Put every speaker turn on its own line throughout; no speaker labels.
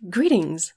Greetings!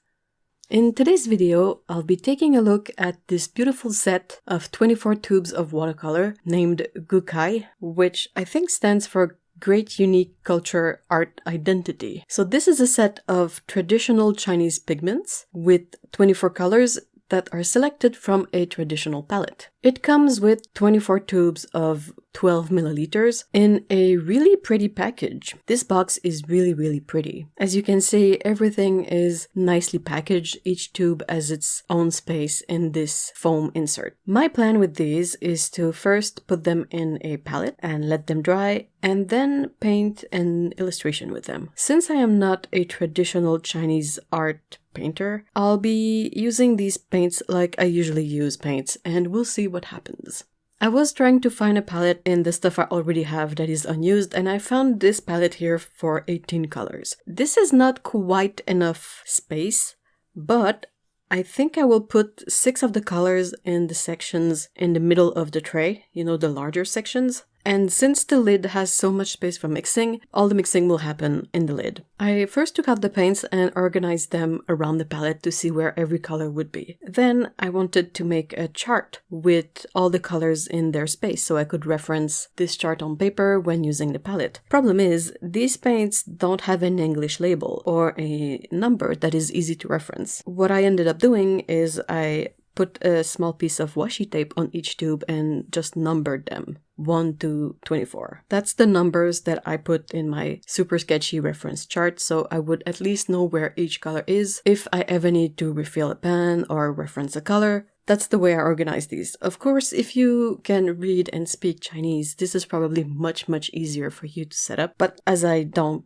In today's video, I'll be taking a look at this beautiful set of 24 tubes of watercolor named GUCAI, which I think stands for Great Unique Culture Art Identity. So this is a set of traditional Chinese pigments with 24 colors that are selected from a traditional palette. It comes with 24 tubes of 12 milliliters in a really pretty package. This box is really pretty. As you can see, everything is nicely packaged. Each tube has its own space in this foam insert. My plan with these is to first put them in a palette and let them dry, and then paint an illustration with them. Since I am not a traditional Chinese art painter, I'll be using these paints like I usually use paints, and we'll see what happens. I was trying to find a palette in the stuff I already have that is unused, and I found this palette here for 18 colors. This is not quite enough space, but I think I will put 6 of the colors in the sections in the middle of the tray, you know, the larger sections. And since the lid has so much space for mixing, all the mixing will happen in the lid. I first took out the paints and organized them around the palette to see where every color would be. Then I wanted to make a chart with all the colors in their space so I could reference this chart on paper when using the palette. Problem is, these paints don't have an English label or a number that is easy to reference. What I ended up doing is I put a small piece of washi tape on each tube and just numbered them. 1 to 24. That's the numbers that I put in my super sketchy reference chart, so I would at least know where each color is if I ever need to refill a pen or reference a color. That's the way I organize these. Of course, if you can read and speak Chinese, this is probably much easier for you to set up, but as I don't,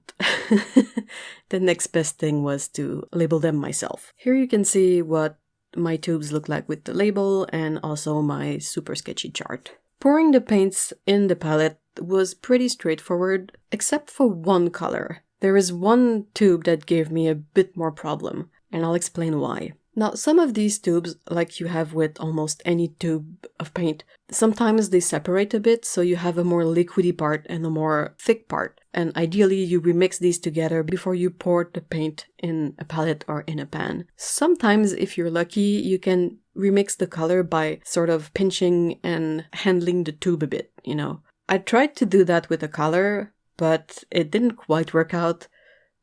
the next best thing was to label them myself. Here you can see what my tubes look like with the label and also my super sketchy chart. Pouring the paints in the palette was pretty straightforward, except for one color. There is one tube that gave me a bit more problem, and I'll explain why. Now, some of these tubes, like you have with almost any tube of paint, sometimes they separate a bit, so you have a more liquidy part and a more thick part. And ideally, you remix these together before you pour the paint in a palette or in a pan. Sometimes, if you're lucky, you can remix the color by sort of pinching and handling the tube a bit, you know. I tried to do that with a color, but it didn't quite work out.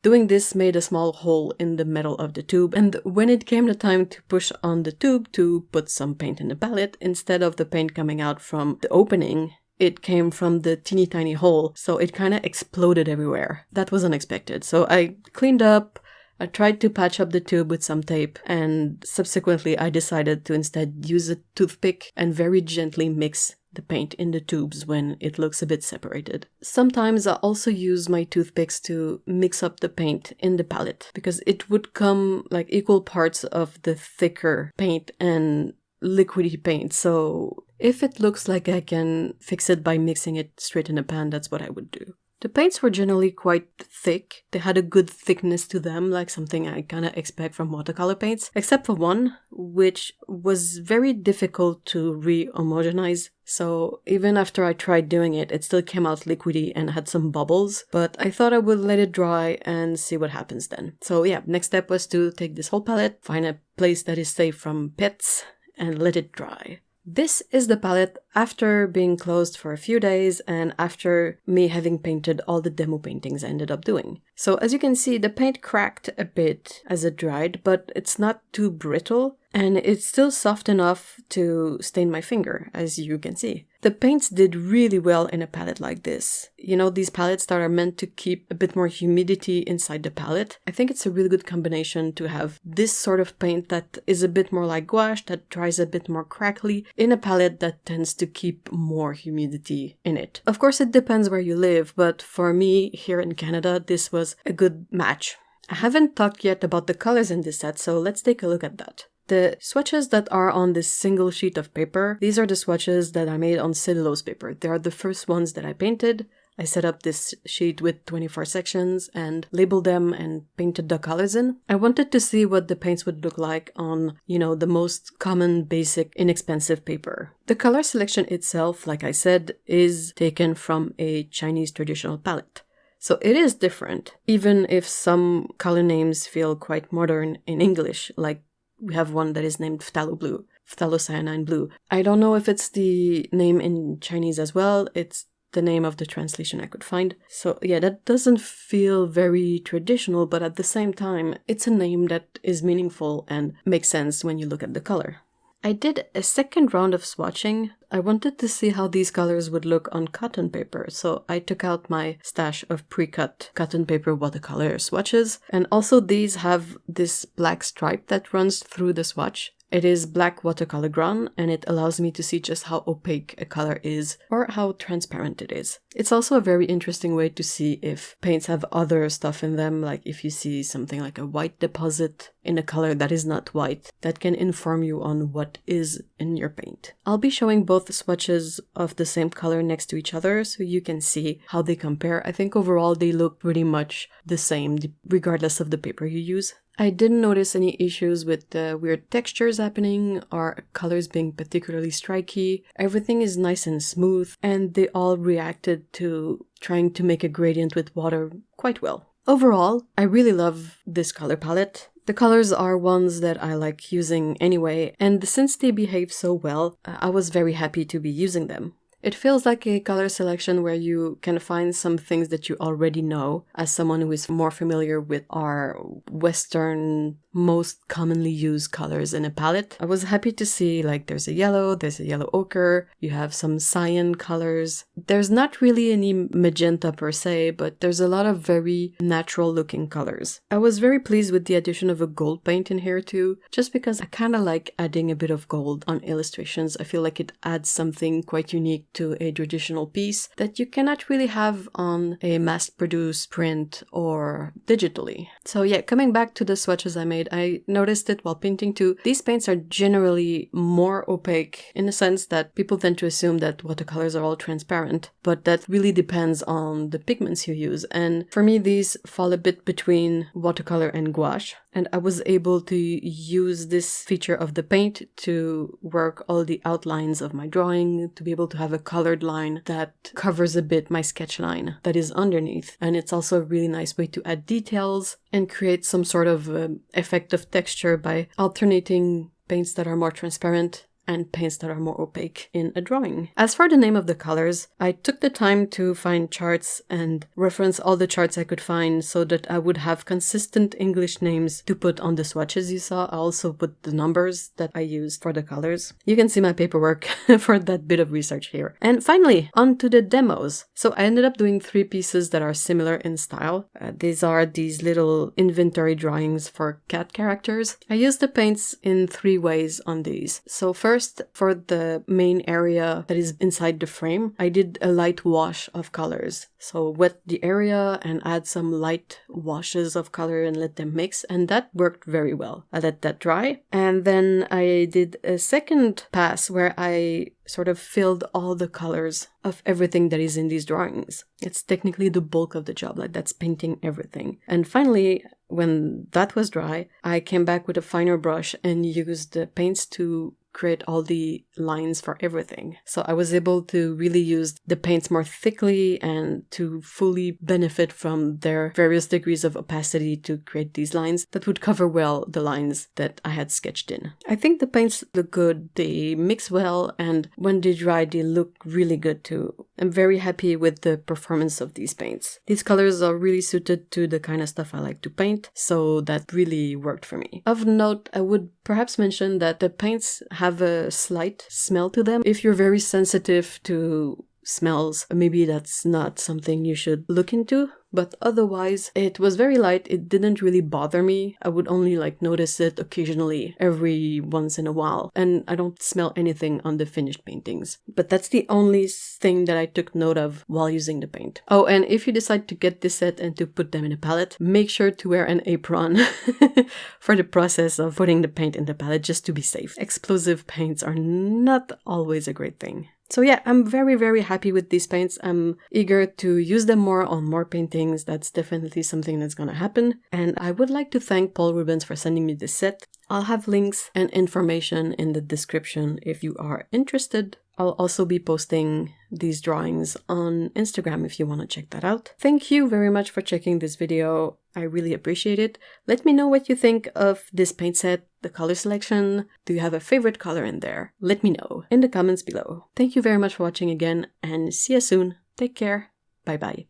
Doing this made a small hole in the metal of the tube, and when it came the time to push on the tube to put some paint in the palette, instead of the paint coming out from the opening, it came from the teeny tiny hole, so it kind of exploded everywhere. That was unexpected, so I cleaned up, I tried to patch up the tube with some tape, and subsequently I decided to instead use a toothpick and very gently mix the paint in the tubes when it looks a bit separated. Sometimes I also use my toothpicks to mix up the paint in the palette, because it would come like equal parts of the thicker paint and liquidy paint, so if it looks like I can fix it by mixing it straight in a pan, that's what I would do. The paints were generally quite thick. They had a good thickness to them, like something I kind of expect from watercolor paints, except for one, which was very difficult to re-homogenize. So even after I tried doing it, it still came out liquidy and had some bubbles, but I thought I would let it dry and see what happens then. So yeah, next step was to take this whole palette, find a place that is safe from pets, and let it dry. This is the palette after being closed for a few days and after me having painted all the demo paintings I ended up doing. So as you can see, the paint cracked a bit as it dried, but it's not too brittle and it's still soft enough to stain my finger, as you can see. The paints did really well in a palette like this. You know, these palettes that are meant to keep a bit more humidity inside the palette. I think it's a really good combination to have this sort of paint that is a bit more like gouache, that dries a bit more crackly, in a palette that tends to keep more humidity in it. Of course, it depends where you live, but for me, here in Canada, this was a good match. I haven't talked yet about the colors in this set, so let's take a look at that. The swatches that are on this single sheet of paper, these are the swatches that I made on cellulose paper. They are the first ones that I painted. I set up this sheet with 24 sections and labeled them and painted the colors in. I wanted to see what the paints would look like on, the most common, basic, inexpensive paper. The color selection itself, like I said, is taken from a Chinese traditional palette. So it is different, even if some color names feel quite modern in English, like we have one that is named phthalo blue, phthalocyanine blue. I don't know if it's the name in Chinese as well. It's the name of the translation I could find. So yeah, that doesn't feel very traditional, but at the same time, it's a name that is meaningful and makes sense when you look at the color. I did a second round of swatching. I wanted to see how these colors would look on cotton paper, so I took out my stash of pre-cut cotton paper watercolor swatches, and also these have this black stripe that runs through the swatch. It is black watercolor ground, and it allows me to see just how opaque a color is or how transparent it is. It's also a very interesting way to see if paints have other stuff in them, like if you see something like a white deposit in a color that is not white, that can inform you on what is in your paint. I'll be showing both swatches of the same color next to each other so you can see how they compare. I think overall they look pretty much the same regardless of the paper you use. I didn't notice any issues with the weird textures happening or colors being particularly striky. Everything is nice and smooth, and they all reacted to trying to make a gradient with water quite well. Overall, I really love this color palette. The colors are ones that I like using anyway, and since they behave so well, I was very happy to be using them. It feels like a color selection where you can find some things that you already know as someone who is more familiar with our Western most commonly used colors in a palette. I was happy to see like there's a yellow ochre, you have some cyan colors. There's not really any magenta per se, but there's a lot of very natural looking colors. I was very pleased with the addition of a gold paint in here too, just because I kind of like adding a bit of gold on illustrations. I feel like it adds something quite unique to a traditional piece that you cannot really have on a mass-produced print or digitally. So yeah, coming back to the swatches I made, I noticed it while painting too. These paints are generally more opaque in the sense that people tend to assume that watercolors are all transparent, but that really depends on the pigments you use. And for me, these fall a bit between watercolor and gouache. And I was able to use this feature of the paint to work all the outlines of my drawing, to be able to have a colored line that covers a bit my sketch line that is underneath. And it's also a really nice way to add details and create some sort of effect of texture by alternating paints that are more transparent and paints that are more opaque in a drawing. As for the name of the colors, I took the time to find charts and reference all the charts I could find so that I would have consistent English names to put on the swatches you saw. I also put the numbers that I used for the colors. You can see my paperwork for that bit of research here. And finally, on to the demos. So I ended up doing 3 pieces that are similar in style. These are these little inventory drawings for cat characters. I used the paints in 3 ways on these. So first, for the main area that is inside the frame, I did a light wash of colors. So wet the area and add some light washes of color and let them mix, and that worked very well. I let that dry, and then I did a second pass where I sort of filled all the colors of everything that is in these drawings. It's technically the bulk of the job, like that's painting everything. And finally, when that was dry, I came back with a finer brush and used the paints to create all the lines for everything. So I was able to really use the paints more thickly and to fully benefit from their various degrees of opacity to create these lines that would cover well the lines that I had sketched in. I think the paints look good, they mix well, and when they dry, they look really good too. I'm very happy with the performance of these paints. These colors are really suited to the kind of stuff I like to paint, so that really worked for me. Of note, I would perhaps mention that the paints have a slight smell to them. If you're very sensitive to smells, maybe that's not something you should look into. But otherwise, it was very light. It didn't really bother me. I would only notice it occasionally, every once in a while. And I don't smell anything on the finished paintings. But that's the only thing that I took note of while using the paint. Oh, and if you decide to get this set and to put them in a palette, make sure to wear an apron for the process of putting the paint in the palette, just to be safe. Explosive paints are not always a great thing. So yeah, I'm very, very happy with these paints. I'm eager to use them more on more paintings. That's definitely something that's gonna happen. And I would like to thank Paul Rubens for sending me this set. I'll have links and information in the description if you are interested. I'll also be posting these drawings on Instagram if you want to check that out. Thank you very much for checking this video. I really appreciate it. Let me know what you think of this paint set, the color selection. Do you have a favorite color in there? Let me know in the comments below. Thank you very much for watching again, and see you soon. Take care. Bye bye.